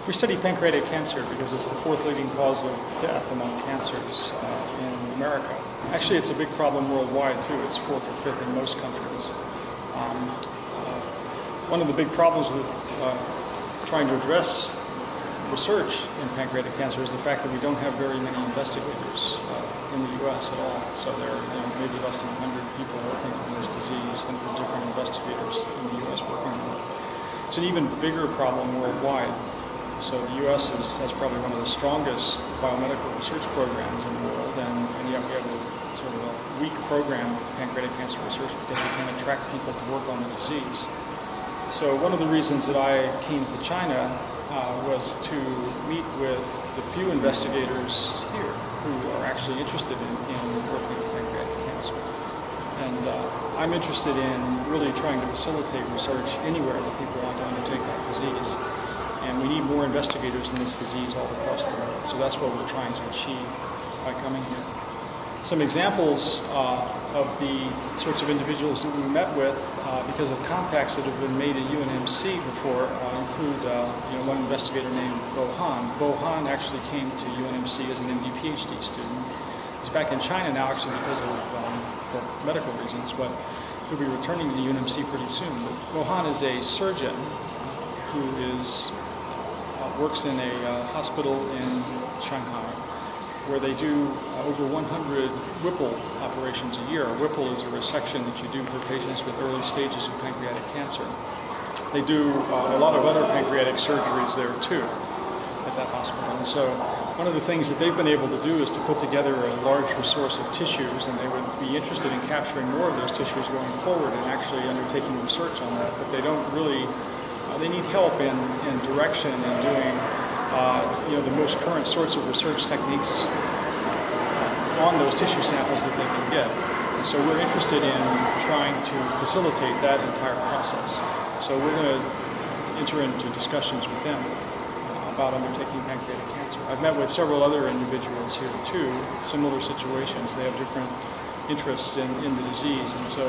We study pancreatic cancer because it's the fourth leading cause of death among cancers in America. Actually, it's a big problem worldwide too. It's fourth or fifth in most countries. One of the big problems with trying to address research in pancreatic cancer is the fact that we don't have very many investigators in the U.S. at all. So there are maybe less than 100 people working on this disease, 100 different investigators in the U.S. working on it. It's an even bigger problem worldwide. So the U.S. has probably one of the strongest biomedical research programs in the world, and yet we have a sort of a weak program of pancreatic cancer research because we can't attract people to work on the disease. So one of the reasons that I came to China was to meet with the few investigators here who are actually interested in working with pancreatic cancer. And I'm interested in really trying to facilitate research anywhere that people want to undertake that disease. And we need more investigators in this disease all across the world. So that's what we're trying to achieve by coming here. Some examples of the sorts of individuals that we met with because of contacts that have been made at UNMC before include one investigator named Bo Han. Bo Han actually came to UNMC as an MD Ph.D. student. He's back in China now actually because of for medical reasons, but he'll be returning to UNMC pretty soon. But Bo Han is a surgeon who works in a hospital in Shanghai where they do over 100 Whipple operations a year. A Whipple is a resection that you do for patients with early stages of pancreatic cancer. They do a lot of other pancreatic surgeries there too at that hospital. And so one of the things that they've been able to do is to put together a large resource of tissues, and they would be interested in capturing more of those tissues going forward and actually undertaking research on that, but they don't really they need help in direction and doing the most current sorts of research techniques on those tissue samples that they can get. And so we're interested in trying to facilitate that entire process. So we're going to enter into discussions with them about undertaking pancreatic cancer. I've met with several other individuals here too, similar situations. They have different interests in the disease, and so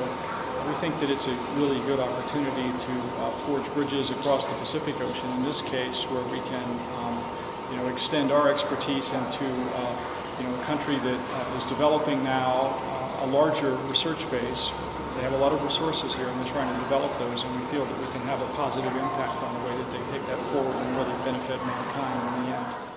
we think that it's a really good opportunity to forge bridges across the Pacific Ocean, in this case, where we can extend our expertise into a country that is developing now a larger research base. They have a lot of resources here, and they're trying to develop those, and we feel that we can have a positive impact on the way that they take that forward and really benefit mankind in the end.